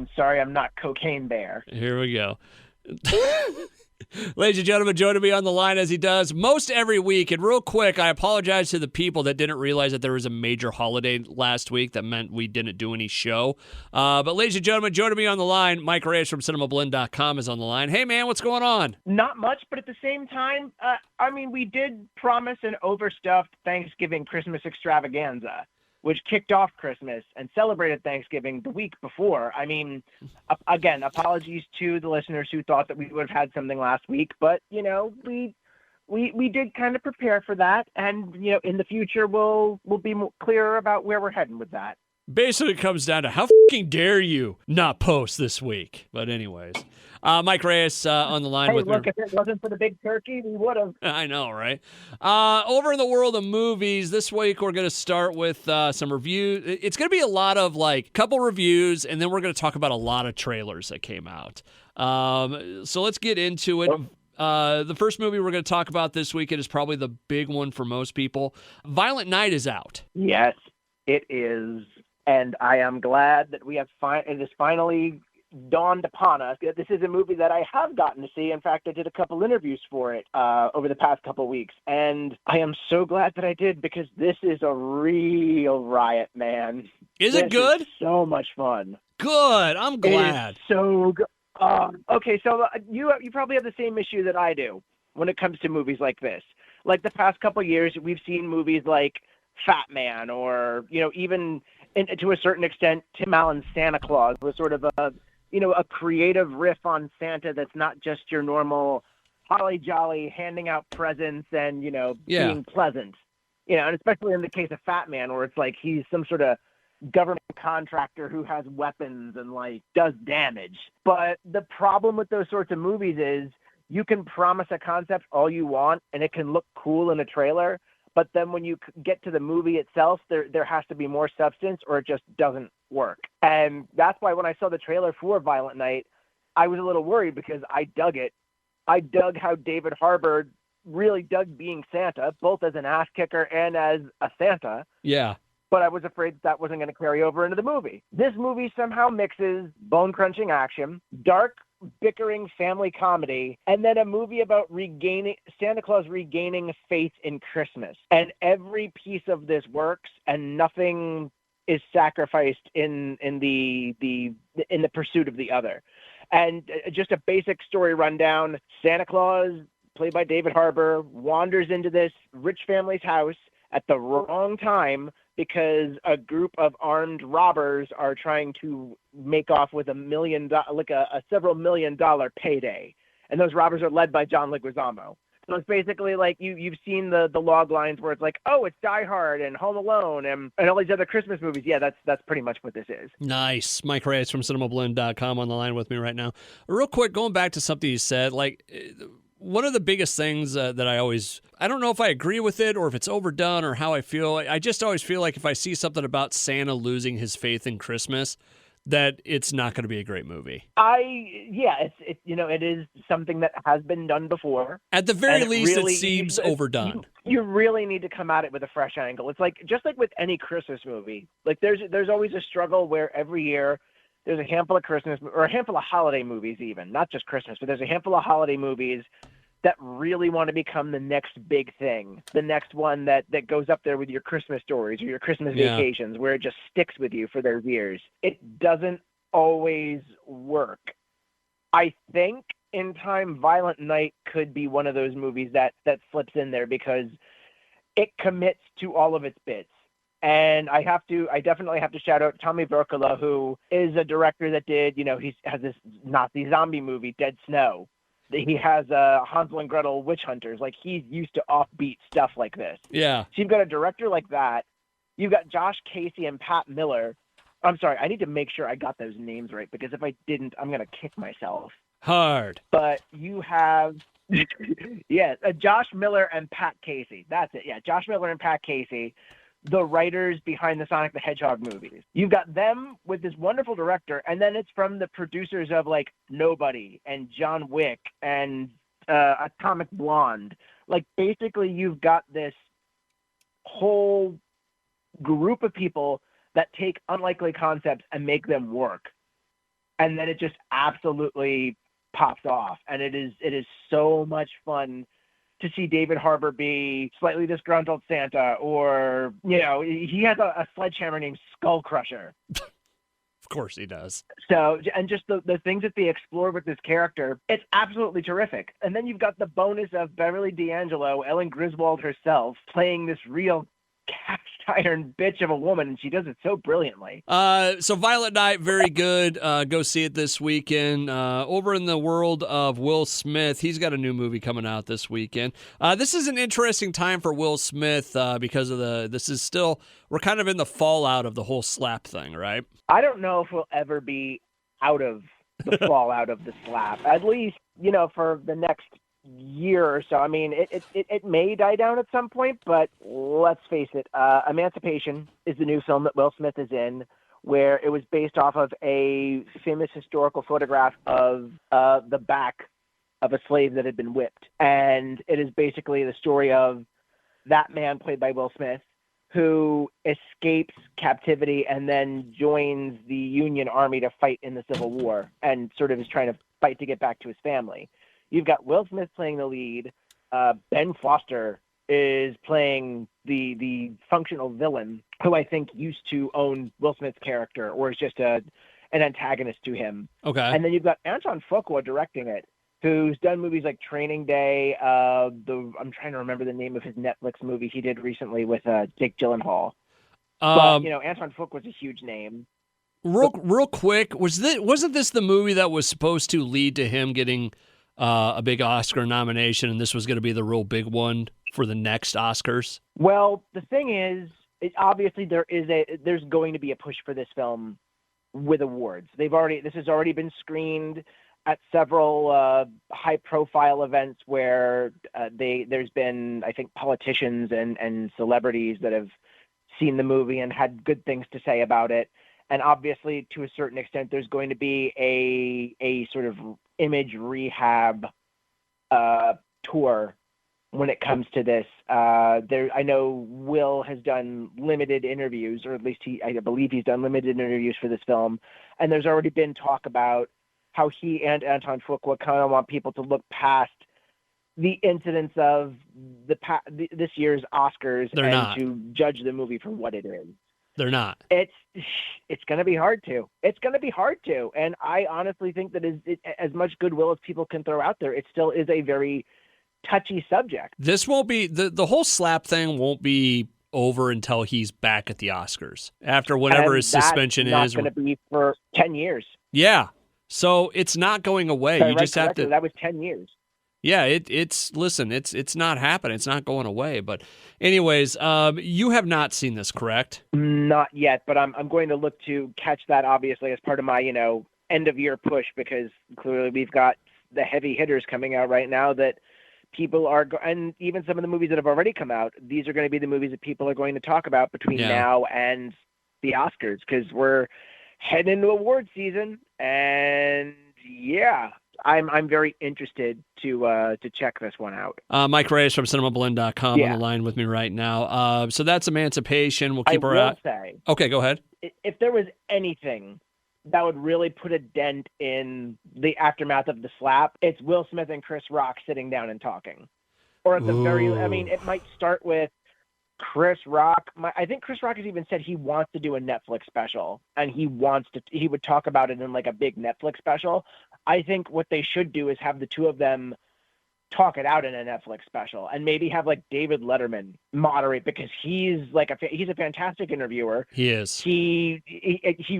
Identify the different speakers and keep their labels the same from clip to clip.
Speaker 1: I'm sorry I'm not Cocaine Bear.
Speaker 2: Here we go. Ladies and gentlemen, joining me on the line as he does most every week. And real quick, I apologize to the people that didn't realize that there was a major holiday last week that meant we didn't do any show. But ladies and gentlemen, joining me on the line, Mike Reyes from Cinemablend.com is on the line. Hey, man, what's going on?
Speaker 1: Not much, but at the same time, we did promise an overstuffed Thanksgiving Christmas extravaganza, which kicked off Christmas and celebrated Thanksgiving the week before. Again, apologies to the listeners who thought that we would have had something last week, but, we did kind of prepare for that. And, in the future, we'll be more clearer about where we're heading with that.
Speaker 2: Basically, it comes down to how fucking dare you not post this week. But anyways, Mike Reyes on the line with me.
Speaker 1: Look, if it wasn't for the big turkey, we would have.
Speaker 2: I know, right? Over in the world of movies, this week we're going to start with some reviews. It's going to be a lot of, couple reviews, and then we're going to talk about a lot of trailers that came out. So let's get into it. The first movie we're going to talk about this weekend is probably the big one for most people. Violent Night is out.
Speaker 1: Yes, it is. And I am glad that it has finally dawned upon us. This is a movie that I have gotten to see. In fact, I did a couple interviews for it over the past couple weeks. And I am so glad that I did, because this is a real riot, man.
Speaker 2: Is it good?
Speaker 1: Is so much fun.
Speaker 2: Good. I'm glad.
Speaker 1: It's so good. Okay, so you probably have the same issue that I do when it comes to movies like this. Like the past couple years, we've seen movies like Fat Man, or, even to a certain extent, Tim Allen's Santa Claus was sort of a creative riff on Santa that's not just your normal holly jolly handing out presents and, being pleasant. And especially in the case of Fat Man, where it's like he's some sort of government contractor who has weapons and does damage. But the problem with those sorts of movies is you can promise a concept all you want and it can look cool in a trailer, but then when you get to the movie itself, there has to be more substance, or it just doesn't work. And that's why when I saw the trailer for Violent Night, I was a little worried, because I dug it. I dug how David Harbour really dug being Santa, both as an ass kicker and as a Santa.
Speaker 2: Yeah.
Speaker 1: But I was afraid that wasn't going to carry over into the movie. This movie somehow mixes bone-crunching action, dark, bickering family comedy, and then a movie about Santa Claus regaining faith in Christmas. And every piece of this works, and nothing is sacrificed in the pursuit of the other. And just a basic story rundown: Santa Claus, played by David Harbour, wanders into this rich family's house at the wrong time, because a group of armed robbers are trying to make off with a several $1 million payday. And those robbers are led by John Leguizamo. So it's basically like you've seen the log lines where it's like, oh, it's Die Hard and Home Alone and all these other Christmas movies. Yeah, that's pretty much what this is.
Speaker 2: Nice. Mike Reyes from Cinemablend.com on the line with me right now. Real quick, going back to something you said, one of the biggest things that I don't know if I agree with it or if it's overdone or how I feel. I just always feel like if I see something about Santa losing his faith in Christmas, that it's not going to be a great movie.
Speaker 1: It is something that has been done before.
Speaker 2: At the very least, it seems overdone.
Speaker 1: You really need to come at it with a fresh angle. It's just like with any Christmas movie. There's always a struggle where every year there's a handful of Christmas or a handful of holiday movies, even not just Christmas, but there's a handful of holiday movies that really want to become the next big thing, the next one that goes up there with your Christmas stories or your Christmas vacations, where it just sticks with you for those years. It doesn't always work. I think in time, Violent Night could be one of those movies that slips in there, because it commits to all of its bits. And I definitely have to shout out Tommy Wirkola, who is a director that did, he has this Nazi zombie movie, Dead Snow. He has Hansel and Gretel Witch Hunters. He's used to offbeat stuff like this.
Speaker 2: Yeah.
Speaker 1: So you've got a director like that. You've got Josh Casey and Pat Miller. I'm sorry, I need to make sure I got those names right, because if I didn't, I'm going to kick myself.
Speaker 2: Hard.
Speaker 1: But you have, Josh Miller and Pat Casey. That's it. Yeah, Josh Miller and Pat Casey, the writers behind the Sonic the Hedgehog movies. You've got them with this wonderful director, and then it's from the producers of Nobody and John Wick and Atomic Blonde. Basically, you've got this whole group of people that take unlikely concepts and make them work. and then it just absolutely pops off. And it is so much fun to see David Harbour be slightly disgruntled Santa, or, he has a sledgehammer named Skull Crusher.
Speaker 2: Of course he does.
Speaker 1: So, and just the things that they explore with this character, it's absolutely terrific. And then you've got the bonus of Beverly D'Angelo, Ellen Griswold herself, playing this real cast iron bitch of a woman, and she does it so brilliantly.
Speaker 2: So Violent Night, very good. Go see it this weekend. Over in the world of Will Smith, he's got a new movie coming out this weekend. This is an interesting time for Will Smith because of we're kind of in the fallout of the whole slap thing, right?
Speaker 1: I don't know if we'll ever be out of the fallout of the slap, at least, for the next year or so. I mean, it may die down at some point, but let's face it, Emancipation is the new film that Will Smith is in, where it was based off of a famous historical photograph of the back of a slave that had been whipped. And it is basically the story of that man, played by Will Smith, who escapes captivity and then joins the Union Army to fight in the Civil War, and sort of is trying to fight to get back to his family. You've got Will Smith playing the lead. Ben Foster is playing the functional villain, who I think used to own Will Smith's character, or is just an antagonist to him.
Speaker 2: Okay.
Speaker 1: And then you've got Anton Fuqua directing it, who's done movies like Training Day. I'm trying to remember the name of his Netflix movie he did recently with Jake Gyllenhaal. But Anton Fuqua was a huge name.
Speaker 2: Real quick, wasn't this the movie that was supposed to lead to him getting a big Oscar nomination, and this was going to be the real big one for the next Oscars?
Speaker 1: Well, the thing is, obviously there's going to be a push for this film with awards. This has already been screened at several high-profile events where there's been, I think, politicians and celebrities that have seen the movie and had good things to say about it. And obviously, to a certain extent, there's going to be a sort of image rehab tour when it comes to this. I know Will has done limited interviews, or at least I believe he's done limited interviews for this film. And there's already been talk about how he and Anton Fuqua kind of want people to look past the incidents of this year's Oscars to judge the movie for what it is.
Speaker 2: They're not.
Speaker 1: It's going to be hard to. It's going to be hard to. And I honestly think that as much goodwill as people can throw out there, it still is a very touchy subject.
Speaker 2: This won't be, the whole slap thing won't be over until he's back at the Oscars. After whatever his suspension is.
Speaker 1: It's not going to be for 10 years.
Speaker 2: Yeah. So it's not going away. You just have to.
Speaker 1: That was 10 years.
Speaker 2: Yeah, it's not happening. It's not going away. But anyways, you have not seen this, correct?
Speaker 1: Not yet, but I'm going to look to catch that, obviously, as part of my, end of year push, because clearly we've got the heavy hitters coming out right now that people are, and even some of the movies that have already come out, these are going to be the movies that people are going to talk about between now and the Oscars, because we're heading into award season, and yeah, I'm very interested to check this one out.
Speaker 2: Mike Reyes from Cinemablend.com on the line with me right now. So that's Emancipation. We'll keep her out. Okay, go ahead.
Speaker 1: If there was anything that would really put a dent in the aftermath of the slap, it's Will Smith and Chris Rock sitting down and talking. Or at the it might start with Chris Rock. I think Chris Rock has even said he wants to do a Netflix special, and he would talk about it in like a big Netflix special. I think what they should do is have the two of them talk it out in a Netflix special, and maybe have like David Letterman moderate, because he's a fantastic interviewer.
Speaker 2: He is.
Speaker 1: He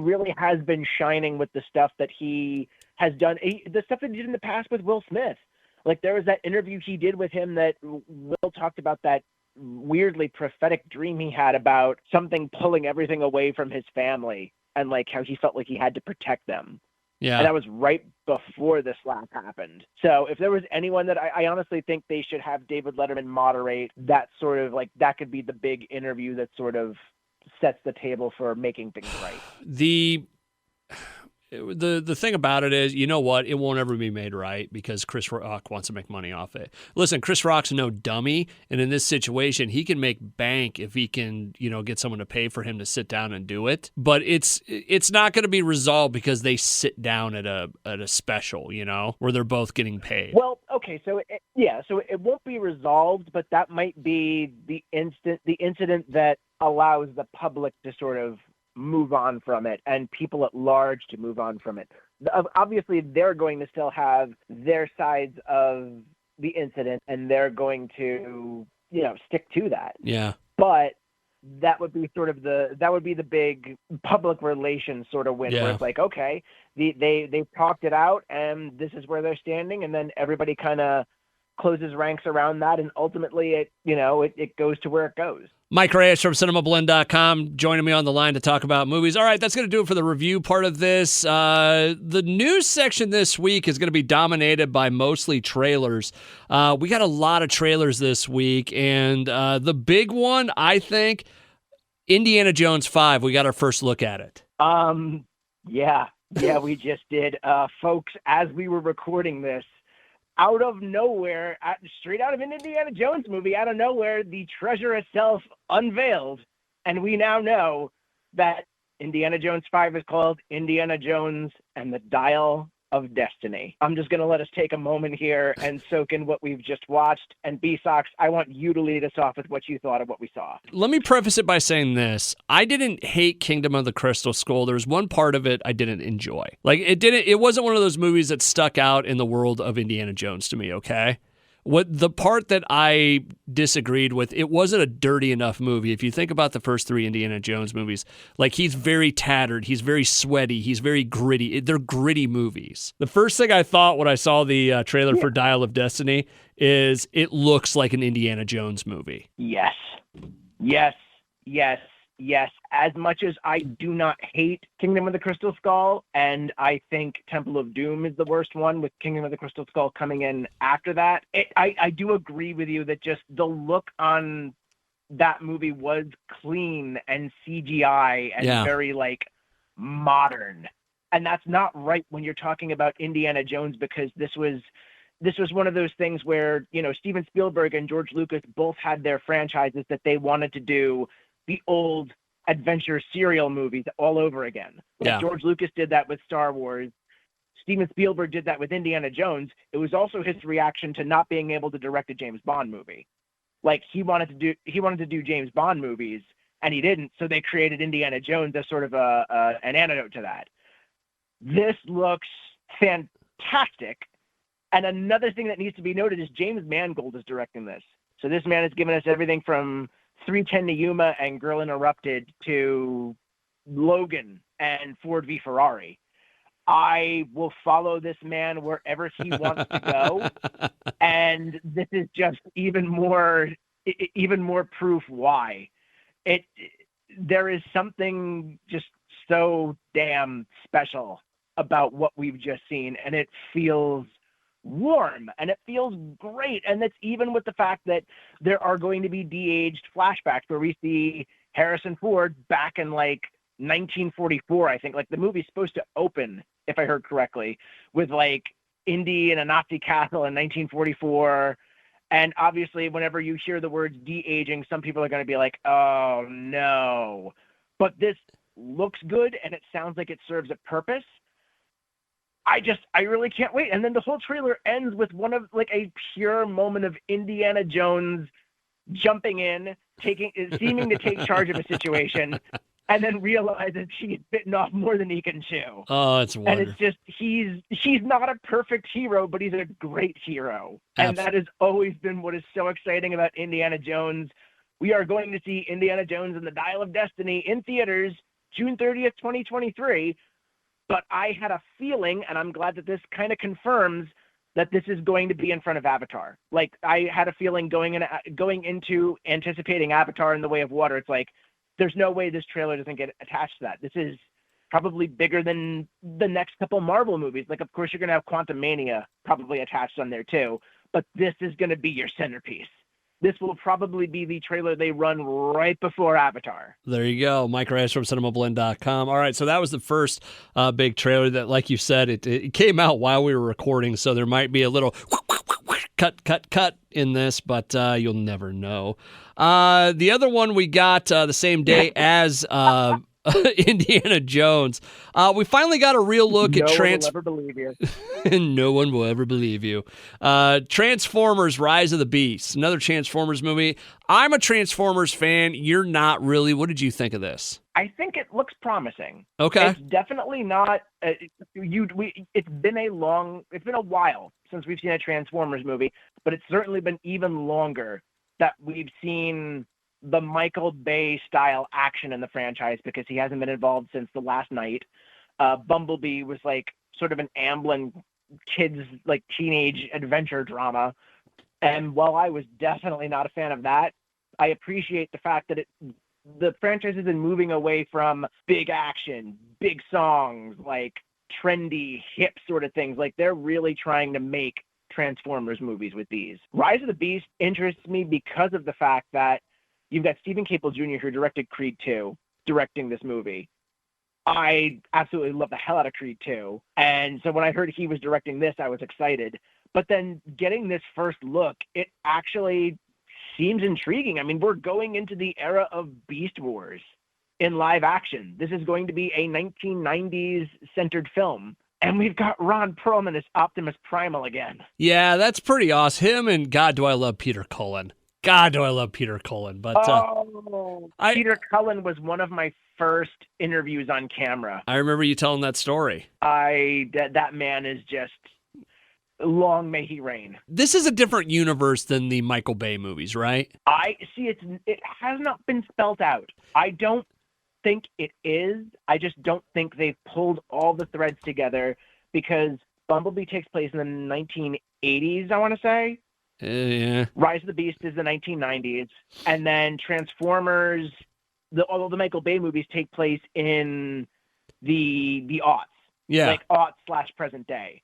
Speaker 1: really has been shining with the stuff that he has done. The stuff that he did in the past with Will Smith. Like there was that interview he did with him that Will talked about, that weirdly prophetic dream he had about something pulling everything away from his family, and like how he felt like he had to protect them.
Speaker 2: Yeah.
Speaker 1: And that was right before the slap happened. So if there was anyone that I honestly think they should have David Letterman moderate, that sort of like, that could be the big interview that sort of sets the table for making things right.
Speaker 2: the thing about it is, you know what? It won't ever be made right because Chris Rock wants to make money off it. Listen, Chris Rock's no dummy, and in this situation, he can make bank if he can, get someone to pay for him to sit down and do it. But it's not going to be resolved because they sit down at a special, where they're both getting paid.
Speaker 1: Well, okay, so it won't be resolved, but that might be the incident that allows the public to sort of move on from it and people at large to move on from it. Obviously, they're going to still have their sides of the incident and they're going to, stick to that.
Speaker 2: Yeah.
Speaker 1: But that would be the big public relations sort of win where it's like, okay, they talked it out and this is where they're standing. And then everybody kind of closes ranks around that. And ultimately it goes to where it goes.
Speaker 2: Mike Reyes from Cinemablend.com joining me on the line to talk about movies. All right, that's going to do it for the review part of this. The news section this week is going to be dominated by mostly trailers. We got a lot of trailers this week, and the big one, I think, Indiana Jones 5. We got our first look at it.
Speaker 1: Yeah, we just did. Folks, as we were recording this, out of nowhere, straight out of an Indiana Jones movie, out of nowhere, the treasure itself unveiled. And we now know that Indiana Jones 5 is called Indiana Jones and the Dial of Destiny. I'm just going to let us take a moment here and soak in what we've just watched. And B-sox, I want you to lead us off with what you thought of what we saw.
Speaker 2: Let me preface it by saying this. I didn't hate Kingdom of the Crystal Skull. There was one part of it I didn't enjoy. It wasn't one of those movies that stuck out in the world of Indiana Jones to me, okay? The part that I disagreed with, it wasn't a dirty enough movie. If you think about the first three Indiana Jones movies, he's very tattered, he's very sweaty, he's very gritty. They're gritty movies. The first thing I thought when I saw the trailer for Dial of Destiny is it looks like an Indiana Jones movie.
Speaker 1: Yes. As much as I do not hate Kingdom of the Crystal Skull, and I think Temple of Doom is the worst one, with Kingdom of the Crystal Skull coming in after that, I do agree with you that just the look on that movie was clean and CGI and very modern. And that's not right when you're talking about Indiana Jones, because this was one of those things where, Steven Spielberg and George Lucas both had their franchises that they wanted to do the old adventure serial movies all over again. George Lucas did that with Star Wars. Steven Spielberg did that with Indiana Jones. It was also his reaction to not being able to direct a James Bond movie. He wanted to do James Bond movies and he didn't, so they created Indiana Jones as sort of an antidote to that. This looks fantastic. And another thing that needs to be noted is James Mangold is directing this. So this man has given us everything from 3:10 to Yuma and Girl Interrupted to Logan and Ford v Ferrari. I will follow this man wherever he wants to go. And this is just even more proof why. There is something just so damn special about what we've just seen, and it feels warm and it feels great. And that's even with the fact that there are going to be de-aged flashbacks where we see Harrison Ford back in 1944, I think. The movie's supposed to open, if I heard correctly, with Indy in a Nazi castle in 1944. And obviously whenever you hear the words de-aging, some people are going to be like, oh no, but this looks good and it sounds like it serves a purpose. I really can't wait. And then the whole trailer ends with one of a pure moment of Indiana Jones jumping in, seeming to take charge of a situation, and then realizes he's bitten off more than he can chew.
Speaker 2: Oh, it's wonderful.
Speaker 1: And it's just, he's not a perfect hero, but he's a great hero. And that has always been what is so exciting about Indiana Jones. We are going to see Indiana Jones and the Dial of Destiny in theaters June 30th, 2023. But I had a feeling, and I'm glad that this kind of confirms that this is going to be in front of Avatar. I had a feeling going into anticipating Avatar in the Way of Water. It's there's no way this trailer doesn't get attached to that. This is probably bigger than the next couple Marvel movies. Of course, you're going to have Quantumania probably attached on there too, but this is going to be your centerpiece. this will probably be the trailer they run right before Avatar.
Speaker 2: There you go. Mike Reyes from Cinemablend.com. All right, so that was the first big trailer that, like you said, it came out while we were recording, so there might be a little cut in this, but you'll never know. The other one we got the same day as Indiana Jones. We finally got a real look at
Speaker 1: No one will ever believe you.
Speaker 2: No one will ever believe you. Transformers: Rise of the Beast, another Transformers movie. I'm a Transformers fan. You're not really. What did you think of this?
Speaker 1: I think it looks promising.
Speaker 2: Okay.
Speaker 1: It's definitely not. It's been a while since we've seen a Transformers movie, but it's certainly been even longer that we've seen the Michael Bay style action in the franchise, because he hasn't been involved since The Last Knight. Bumblebee was like sort of an Amblin kids like teenage adventure drama. And while I was definitely not a fan of that, I appreciate the fact that the franchise has been moving away from big action, big songs, like trendy, hip sort of things. Like they're really trying to make Transformers movies with these. Rise of the Beast interests me because of the fact that you've got Stephen Caple Jr., who directed Creed 2, directing this movie. I absolutely love the hell out of Creed 2. And so when I heard he was directing this, I was excited. But then getting this first look, it actually seems intriguing. I mean, we're going into the era of Beast Wars in live action. This is going to be a 1990s centered film. And we've got Ron Perlman as Optimus Primal again.
Speaker 2: Yeah, that's pretty awesome. Him and God, do I love Peter Cullen. God, do I love Peter Cullen. But
Speaker 1: Peter Cullen was one of my first interviews on camera.
Speaker 2: I remember you telling that story.
Speaker 1: That man is just, long may he reign.
Speaker 2: This is a different universe than the Michael Bay movies, right?
Speaker 1: I see. It has not been spelt out. I don't think it is. I just don't think they've pulled all the threads together, because Bumblebee takes place in the 1980s, I want to say.
Speaker 2: Yeah.
Speaker 1: Rise of the Beast is the 1990s, and then Transformers, all of the Michael Bay movies take place in the aughts.
Speaker 2: Yeah.
Speaker 1: Like aughts/present day.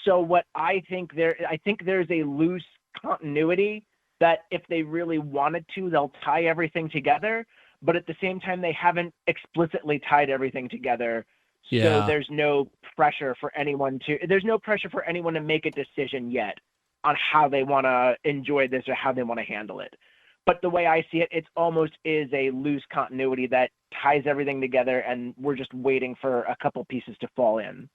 Speaker 1: So what I think there's a loose continuity that if they really wanted to, they'll tie everything together, but at the same time they haven't explicitly tied everything together.
Speaker 2: Yeah.
Speaker 1: So there's no pressure for anyone to make a decision yet on how they want to enjoy this or how they want to handle it. But the way I see it, it almost is a loose continuity that ties everything together, and we're just waiting for a couple pieces to fall in.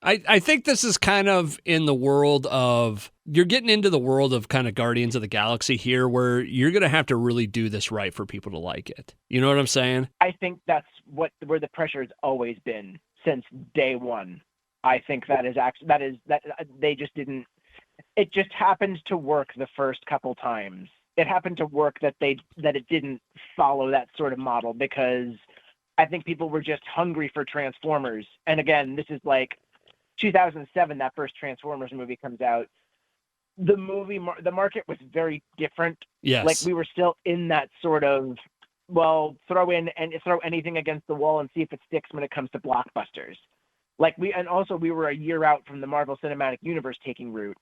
Speaker 2: I think this is kind of in the world of, you're getting into the world of kind of Guardians of the Galaxy here, where you're going to have to really do this right for people to like it. You know what I'm saying?
Speaker 1: I think that's where the pressure has always been since day one. I think that they just didn't. It just happened to work the first couple times. It happened to work that it didn't follow that sort of model, because I think people were just hungry for Transformers. And again, this is like 2007, that first Transformers movie comes out. The market was very different.
Speaker 2: Yes.
Speaker 1: Like we were still in that sort of, well, throw anything against the wall and see if it sticks when it comes to blockbusters. Like we were a year out from the Marvel Cinematic Universe taking root.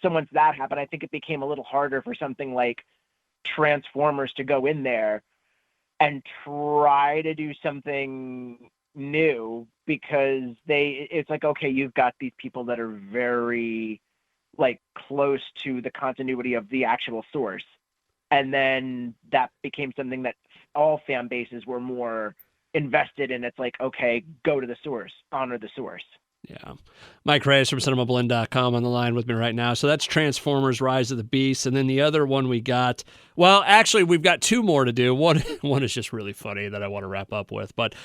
Speaker 1: So once that happened, I think it became a little harder for something like Transformers to go in there and try to do something new, because it's like, okay, you've got these people that are very like close to the continuity of the actual source. And then that became something that all fan bases were more invested in. It's like, okay, go to the source, honor the source.
Speaker 2: Yeah. Mike Reyes from Cinemablend.com on the line with me right now. So that's Transformers: Rise of the Beast. And then the other one we got, well, actually, we've got two more to do. One is just really funny that I want to wrap up with. But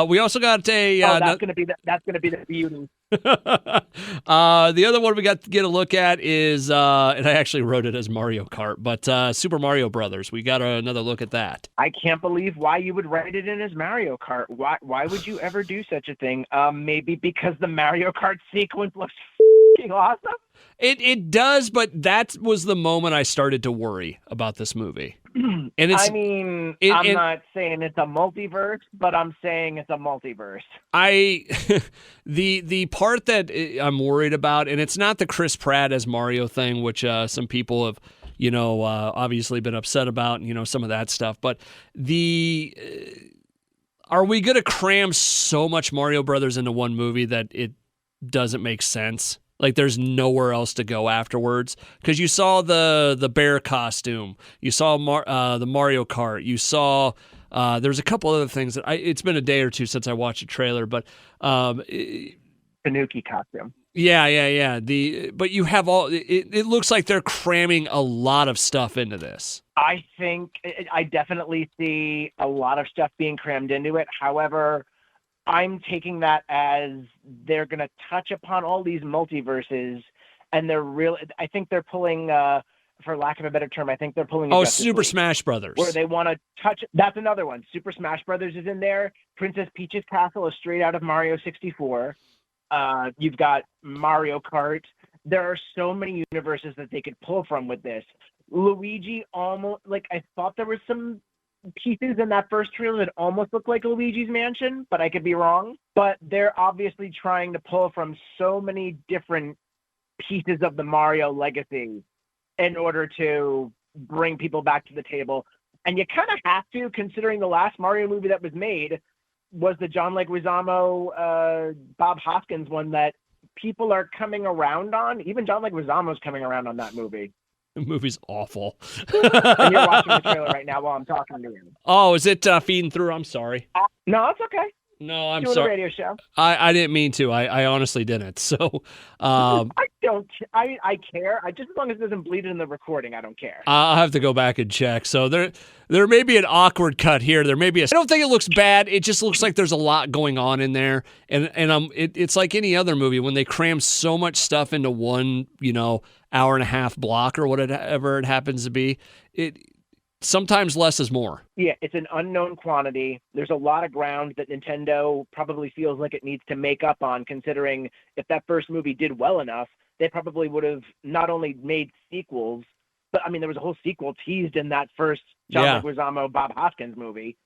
Speaker 2: we also got a...
Speaker 1: that's going to be the beauty.
Speaker 2: The other one we got to get a look at is, and I actually wrote it as Mario Kart, but Super Mario Brothers. We got another look at that.
Speaker 1: I can't believe why you would write it in as Mario Kart. Why would you ever do such a thing? Maybe because the Mario Kart sequence looks f***ing awesome?
Speaker 2: It does, but that was the moment I started to worry about this movie. And it's,
Speaker 1: I'm not saying it's a multiverse, but I'm saying it's a multiverse.
Speaker 2: The part that I'm worried about, and it's not the Chris Pratt as Mario thing, which some people obviously been upset about, some of that stuff. But are we going to cram so much Mario Brothers into one movie that it doesn't make sense? Like there's nowhere else to go afterwards, because you saw the bear costume, you saw the Mario Kart, you saw there's a couple other things that it's been a day or two since I watched a trailer, but
Speaker 1: Tanuki costume.
Speaker 2: Yeah. But you have it looks like they're cramming a lot of stuff into this.
Speaker 1: I think I definitely see a lot of stuff being crammed into it. However, I'm taking that as they're going to touch upon all these multiverses, and I think they're pulling, for lack of a better term,
Speaker 2: Super Smash Brothers.
Speaker 1: Where they want to touch. That's another one. Super Smash Brothers is in there. Princess Peach's Castle is straight out of Mario 64. You've got Mario Kart. There are so many universes that they could pull from with this. Luigi I thought there were some pieces in that first trailer that almost look like Luigi's Mansion, but I could be wrong. But they're obviously trying to pull from so many different pieces of the Mario legacy in order to bring people back to the table. And you kind of have to, considering the last Mario movie that was made was the John Leguizamo, Bob Hoskins one that people are coming around on. Even John Leguizamo's coming around on that movie.
Speaker 2: The movie's awful.
Speaker 1: And you're watching the trailer right now while I'm talking to you.
Speaker 2: Oh, is it feeding through? I'm sorry.
Speaker 1: No, it's okay.
Speaker 2: No, I'm
Speaker 1: Doing
Speaker 2: sorry.
Speaker 1: a radio show.
Speaker 2: I didn't mean to. I honestly didn't. So,
Speaker 1: I don't. I care. Just as long as it doesn't bleed in the recording, I don't care.
Speaker 2: I'll have to go back and check. So there may be an awkward cut here. There may be I don't think it looks bad. It just looks like there's a lot going on in there, and it's like any other movie when they cram so much stuff into one hour and a half block or whatever it happens to be. Sometimes less is more.
Speaker 1: Yeah, it's an unknown quantity. There's a lot of ground that Nintendo probably feels like it needs to make up on, considering if that first movie did well enough, they probably would have not only made sequels, but I mean, there was a whole sequel teased in that first John Leguizamo, Bob Hoskins movie,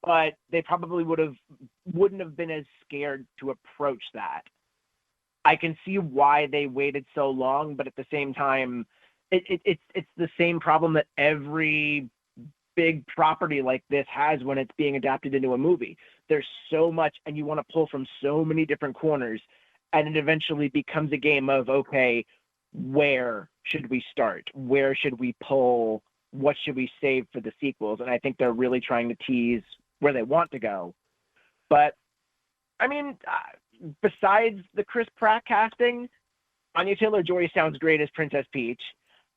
Speaker 1: but they probably wouldn't have been as scared to approach that. I can see why they waited so long, but at the same time, it's the same problem that every big property like this has when it's being adapted into a movie. There's so much, and you want to pull from so many different corners, and it eventually becomes a game of, okay, where should we start? Where should we pull? What should we save for the sequels? And I think they're really trying to tease where they want to go. But, I mean, besides the Chris Pratt casting, Anya Taylor-Joy sounds great as Princess Peach.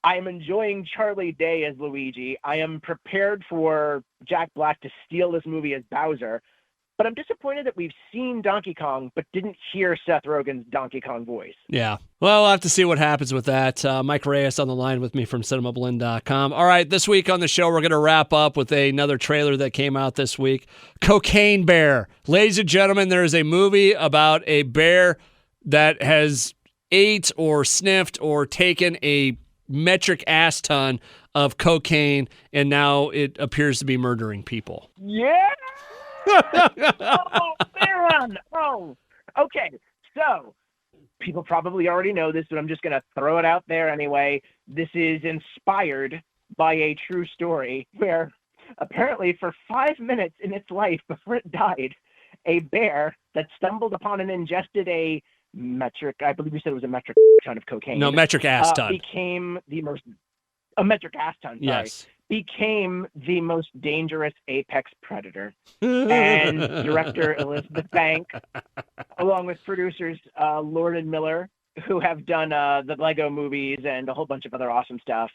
Speaker 1: I am enjoying Charlie Day as Luigi. I am prepared for Jack Black to steal this movie as Bowser, but I'm disappointed that we've seen Donkey Kong but didn't hear Seth Rogen's Donkey Kong voice.
Speaker 2: Yeah. Well, we'll have to see what happens with that. Mike Reyes on the line with me from Cinemablend.com. All right, this week on the show, we're going to wrap up with another trailer that came out this week, Cocaine Bear. Ladies and gentlemen, there is a movie about a bear that has ate or sniffed or taken a metric ass ton of cocaine, and now it appears to be murdering people.
Speaker 1: Yeah! Oh, man! Oh, okay. So, people probably already know this, but I'm just going to throw it out there anyway. This is inspired by a true story where apparently for 5 minutes in its life before it died, a bear that stumbled upon and ingested a metric, I believe you said it was a metric ton of cocaine.
Speaker 2: No, metric ass ton.
Speaker 1: A metric ass ton, sorry.
Speaker 2: Yes.
Speaker 1: Became the most dangerous apex predator. And director Elizabeth Bank, along with producers Lord and Miller, who have done the Lego movies and a whole bunch of other awesome stuff,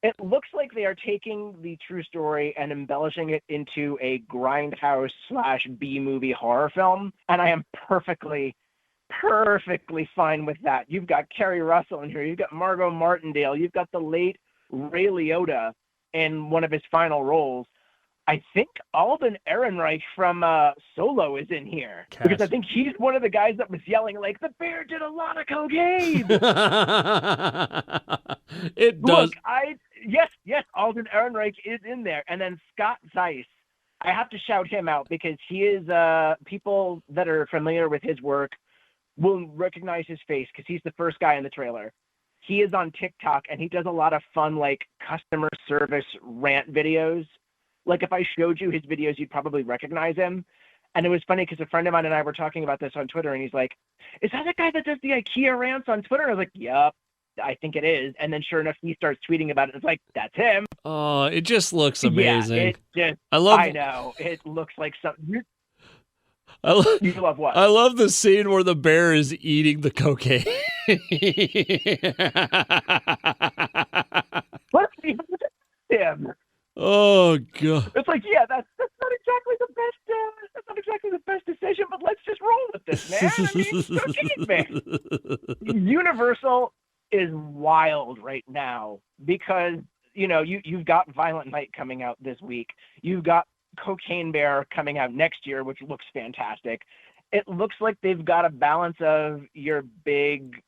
Speaker 1: it looks like they are taking the true story and embellishing it into a grindhouse / B-movie horror film. And I am perfectly fine with that. You've got Kerry Russell in here. You've got Margot Martindale. You've got the late Ray Liotta in one of his final roles. I think Alden Ehrenreich from Solo is in here. Because I think he's one of the guys that was yelling, like, the bear did a lot of cocaine.
Speaker 2: It does.
Speaker 1: Look, yes, Alden Ehrenreich is in there. And then Scott Zeiss. I have to shout him out because he is, people that are familiar with his work will recognize his face because he's the first guy in the trailer. he is on TikTok, and he does a lot of fun, like, customer service rant videos. Like, if I showed you his videos, you'd probably recognize him. And it was funny because a friend of mine and I were talking about this on Twitter, and he's like, is that the guy that does the IKEA rants on Twitter? I was like, yep, I think it is. And then sure enough, he starts tweeting about it. It's like, that's him.
Speaker 2: Oh, it just looks amazing.
Speaker 1: Yeah, I know. It looks like something. You love what?
Speaker 2: I love the scene where the bear is eating the cocaine.
Speaker 1: What him?
Speaker 2: Oh god!
Speaker 1: It's like, yeah, that's not exactly the best. That's not exactly the best decision, but let's just roll with this, man. I mean, man. Universal is wild right now because you've got Violent Night coming out this week. You've got Cocaine Bear coming out next year, which looks fantastic. It looks like they've got a balance of your big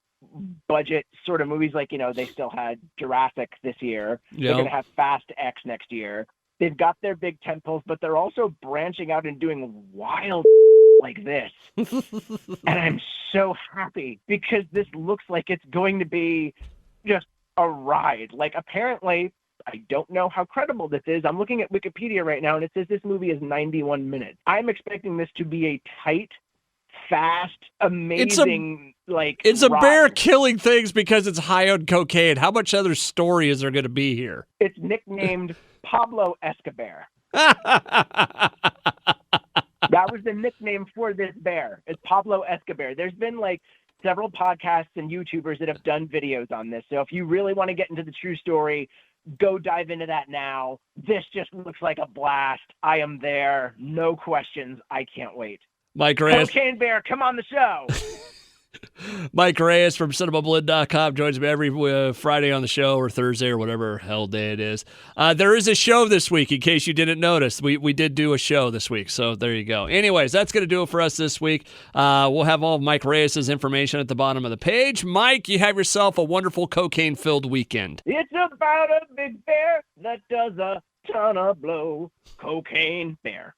Speaker 1: budget sort of movies, like they still had Jurassic this year.
Speaker 2: Yep.
Speaker 1: They're gonna have Fast X next year. They've got their big tentpoles, but they're also branching out and doing wild like this. And I'm so happy because this looks like it's going to be just a ride. Like, apparently, I don't know how credible this is. I'm looking at Wikipedia right now, and it says this movie is 91 minutes. I'm expecting this to be a tight, fast, amazing,
Speaker 2: it's a
Speaker 1: ride.
Speaker 2: Bear killing things because it's high on cocaine. How much other story is there going to be here?
Speaker 1: It's nicknamed Pablo Escobar. That was the nickname for this bear. It's Pablo Escobar. There's been several podcasts and YouTubers that have done videos on this. So if you really want to get into the true story, go dive into that now. This just looks like a blast. I am there. No questions. I can't wait.
Speaker 2: Mike Reyes.
Speaker 1: Cocaine Bear, come on the show.
Speaker 2: Mike Reyes from Cinemablend.com joins me every Friday on the show, or Thursday, or whatever hell day it is. There is a show this week, in case you didn't notice. We did do a show this week, so there you go. Anyways, that's going to do it for us this week. We'll have all of Mike Reyes' information at the bottom of the page. Mike, you have yourself a wonderful cocaine-filled weekend.
Speaker 1: It's about a big bear that does a ton of blow. Cocaine Bear.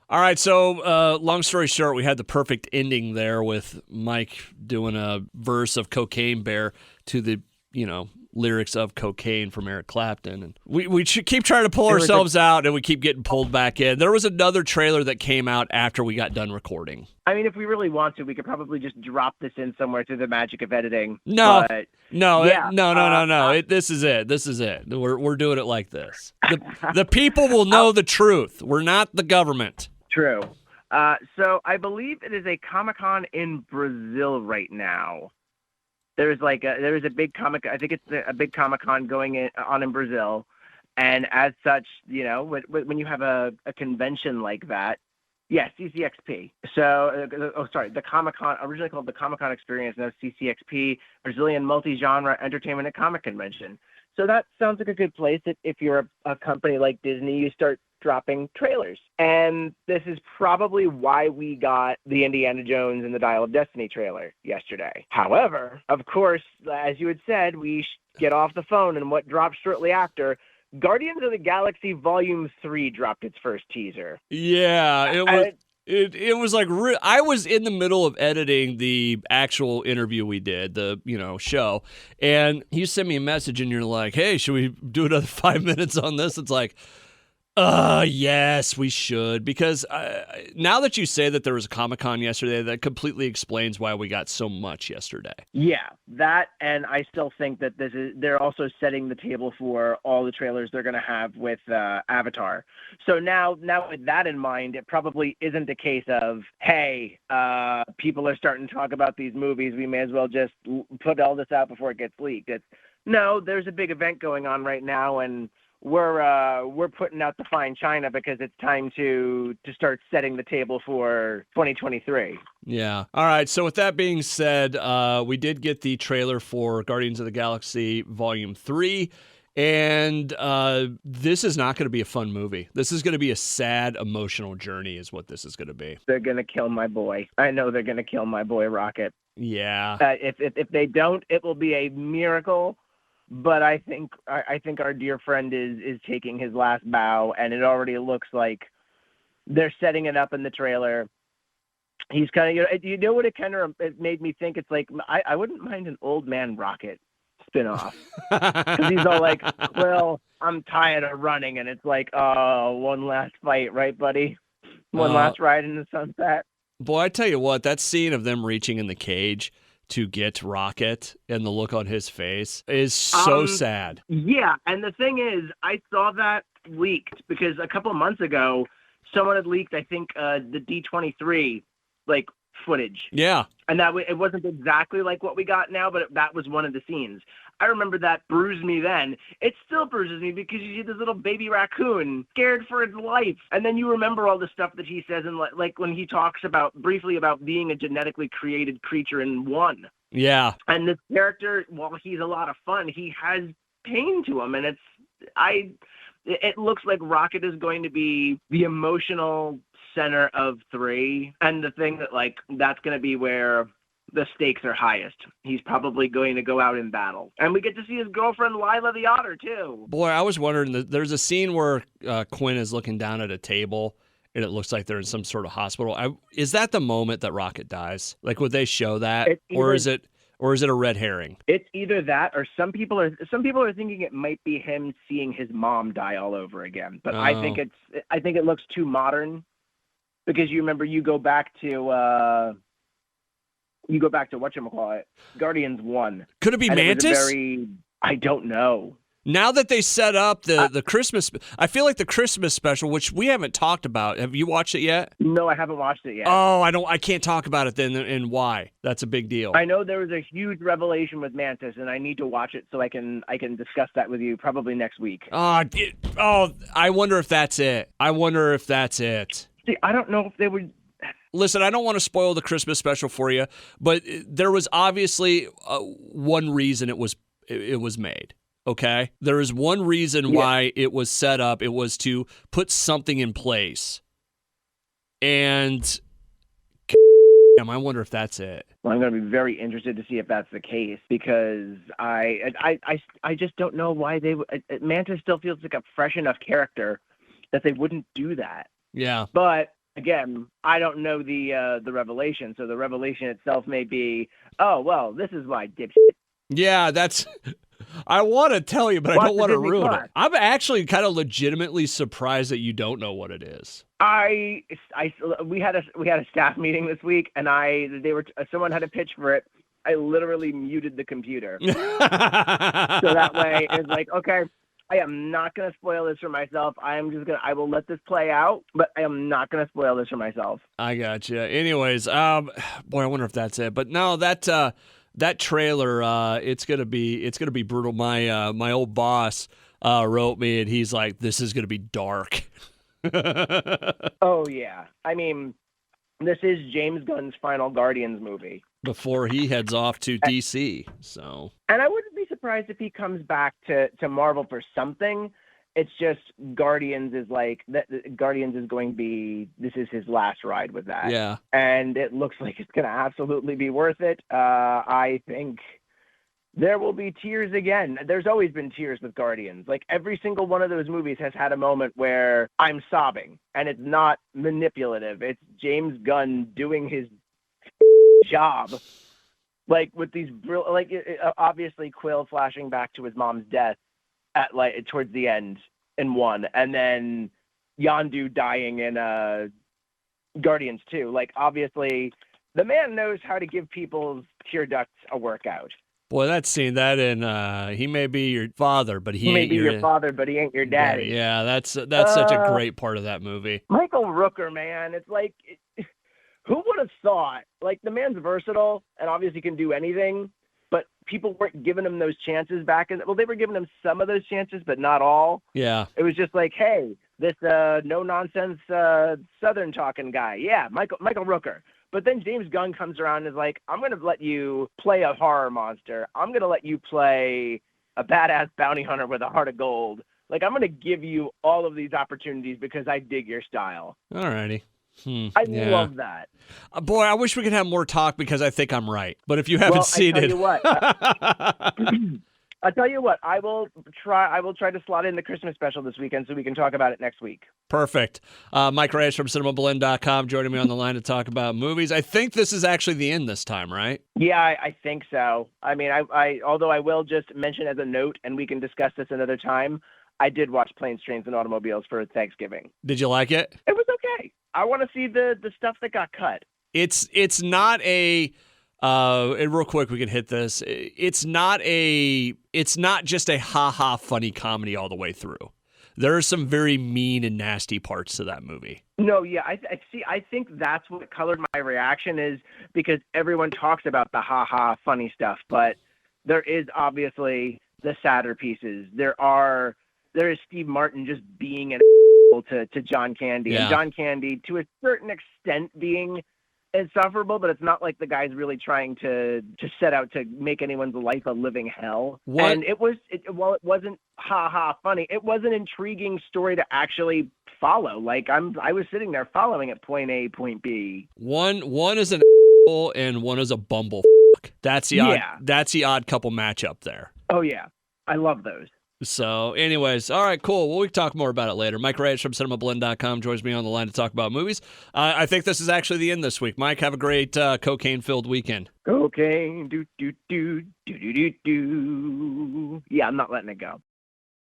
Speaker 2: All right, so long story short, we had the perfect ending there with Mike doing a verse of Cocaine Bear to the, lyrics of Cocaine from Eric Clapton. And we should keep trying to pull ourselves out, and we keep getting pulled back in. There was another trailer that came out after we got done recording.
Speaker 1: I mean, if we really want to, we could probably just drop this in somewhere through the magic of editing.
Speaker 2: No.
Speaker 1: No.
Speaker 2: This is it. This is it. We're doing it like this. The people will know the truth. We're not the government.
Speaker 1: True. So I believe it is a Comic-Con in Brazil right now. There is a big I think it's a big Comic-Con going on in Brazil, and as such, when you have a convention like that, yes, CCXP. So, the Comic-Con, originally called the Comic-Con Experience, now CCXP, Brazilian Multi-Genre Entertainment and Comic Convention. So that sounds like a good place that if you're a company like Disney, you start dropping trailers. And this is probably why we got the Indiana Jones and the Dial of Destiny trailer yesterday. However, of course, as you had said, we get off the phone, and what dropped shortly after, Guardians of the Galaxy Volume 3 dropped its first teaser.
Speaker 2: Yeah, it was like I was in the middle of editing the actual interview we did, the show, and you sent me a message and you're like, "Hey, should we do another 5 minutes on this?" It's like, yes, we should, because now that you say that there was a Comic-Con yesterday, that completely explains why we got so much yesterday. Yeah,
Speaker 1: that, and I still think that they're also setting the table for all the trailers they're going to have with Avatar. So now with that in mind, it probably isn't a case of, hey, people are starting to talk about these movies, we may as well just put all this out before it gets leaked. No, there's a big event going on right now, and we're putting out the fine china because it's time to start setting the table for 2023.
Speaker 2: Yeah. All right. So with that being said, we did get the trailer for Guardians of the Galaxy Volume 3. And this is not going to be a fun movie. This is going to be a sad, emotional journey is what this is going to be.
Speaker 1: They're going to kill my boy. I know they're going to kill my boy Rocket.
Speaker 2: Yeah.
Speaker 1: If they don't, it will be a miracle. But I think our dear friend is taking his last bow, and it already looks like they're setting it up in the trailer. He's kind of, what it made me think? It's like, I wouldn't mind an old man Rocket spinoff. Because he's all like, well, I'm tired of running. And it's like, oh, one last fight, right, buddy? One last ride in the sunset.
Speaker 2: Boy, I tell you what, that scene of them reaching in the cage to get Rocket and the look on his face is so sad.
Speaker 1: Yeah, and the thing is, I saw that leaked because a couple of months ago, someone had leaked, I think, the D23, like, footage.
Speaker 2: Yeah.
Speaker 1: And that it wasn't exactly like what we got now, but that was one of the scenes. I remember that bruised me then. It still bruises me because you see this little baby raccoon scared for its life. And then you remember all the stuff that he says, and like when he talks briefly about being a genetically created creature in one.
Speaker 2: Yeah.
Speaker 1: And this character, while he's a lot of fun, he has pain to him. And it looks like Rocket is going to be the emotional center of 3, and the thing that that's going to be where the stakes are highest. He's probably going to go out in battle, and we get to see his girlfriend Lila the otter too.
Speaker 2: Boy, I was wondering, there's a scene where Quinn is looking down at a table and it looks like they're in some sort of hospital. Is that the moment that Rocket dies? Like, would they show that, or is it a red herring?
Speaker 1: It's either that, or some people are thinking it might be him seeing his mom die all over again. But I think it looks too modern. Because you remember, you go back to whatchamacallit, Guardians 1.
Speaker 2: Could it be Mantis?
Speaker 1: I don't know.
Speaker 2: Now that they set up the Christmas, I feel like the Christmas special, which we haven't talked about. Have you watched it yet?
Speaker 1: No, I haven't watched it yet.
Speaker 2: Oh, I can't talk about it then, and why? That's a big deal.
Speaker 1: I know there was a huge revelation with Mantis, and I need to watch it so I can discuss that with you probably next week.
Speaker 2: I wonder if that's it.
Speaker 1: See, I don't know if they would.
Speaker 2: Listen, I don't want to spoil the Christmas special for you, but there was obviously one reason it was made. Okay, there is one reason why it was set up. It was to put something in place, and I wonder if that's it.
Speaker 1: Well, I'm going to be very interested to see if that's the case, because I just don't know why they would. Mantis still feels like a fresh enough character that they wouldn't do that.
Speaker 2: Yeah.
Speaker 1: But again, I don't know the revelation. So the revelation itself may be, oh, well, this is why dipshit.
Speaker 2: Yeah, I want to tell you, but I don't want to ruin it. I'm actually kind of legitimately surprised that you don't know what it is.
Speaker 1: We had a staff meeting this week, and someone had a pitch for it. I literally muted the computer. So that way it's like, okay, I am not going to spoil this for myself. I will let this play out, but I am not going to spoil this for myself.
Speaker 2: I gotcha. Anyways, boy, I wonder if that's it. But no, that trailer, it's gonna be brutal. My old boss wrote me, and he's like, "This is gonna be dark."
Speaker 1: Oh yeah, I mean, this is James Gunn's final Guardians movie
Speaker 2: before he heads off to DC. So,
Speaker 1: and I wouldn't be surprised if he comes back to Marvel for something. It's just Guardians is like that. Guardians is going to be. This is his last ride with that.
Speaker 2: Yeah,
Speaker 1: and it looks like it's going to absolutely be worth it. I think there will be tears again. There's always been tears with Guardians. Like every single one of those movies has had a moment where I'm sobbing, and it's not manipulative. It's James Gunn doing his job. Like with these, obviously Quill flashing back to his mom's death at towards the end in 1, and then Yondu dying in Guardians 2. Like obviously, the man knows how to give people's tear ducts a workout.
Speaker 2: Boy, that scene, that in he may be your father, but he ain't
Speaker 1: your father, but he ain't your daddy.
Speaker 2: Yeah, that's such a great part of that movie.
Speaker 1: Michael Rooker, man, it's like, who would have thought? Like the man's versatile and obviously can do anything. But people weren't giving him those chances back in. Well, they were giving him some of those chances, but not all.
Speaker 2: Yeah.
Speaker 1: It was just like, hey, this no nonsense Southern talking guy. Yeah, Michael Rooker. But then James Gunn comes around and is like, I'm going to let you play a horror monster. I'm going to let you play a badass bounty hunter with a heart of gold. Like, I'm going to give you all of these opportunities because I dig your style.
Speaker 2: All righty.
Speaker 1: I love that.
Speaker 2: Boy, I wish we could have more talk because I think I'm right. But if you haven't seen it,
Speaker 1: I tell you what, I'll tell you what, I will try to slot in the Christmas special this weekend so we can talk about it next week.
Speaker 2: Perfect. Mike Reyes from Cinemablend.com joining me on the line to talk about movies. I think this is actually the end this time, right?
Speaker 1: Yeah, I think so. I mean, I although I will just mention as a note, and we can discuss this another time, I did watch Planes, Trains, and Automobiles for Thanksgiving.
Speaker 2: Did you like it?
Speaker 1: It was okay. I want to see the stuff that got cut.
Speaker 2: It's not a and real quick we can hit this. It's not just a ha-ha funny comedy all the way through. There are some very mean and nasty parts to that movie.
Speaker 1: No, yeah, I think that's what colored my reaction, is because everyone talks about the ha-ha funny stuff, but there is obviously the sadder pieces. There is Steve Martin just being an to John Candy, and John Candy to a certain extent being insufferable, but it's not like the guy's really trying to set out to make anyone's life a living hell.
Speaker 2: What?
Speaker 1: And while it wasn't ha-ha funny, it was an intriguing story to actually follow. Like I was sitting there following it, point A, point B.
Speaker 2: One is an and one is a bumble. That's the odd couple matchup there.
Speaker 1: Oh yeah, I love those.
Speaker 2: So, anyways, all right, cool. Well, we can talk more about it later. Mike Reyes from Cinemablend.com joins me on the line to talk about movies. I think this is actually the end this week. Mike, have a great cocaine-filled weekend.
Speaker 1: Cocaine, do. Yeah, I'm not letting it go.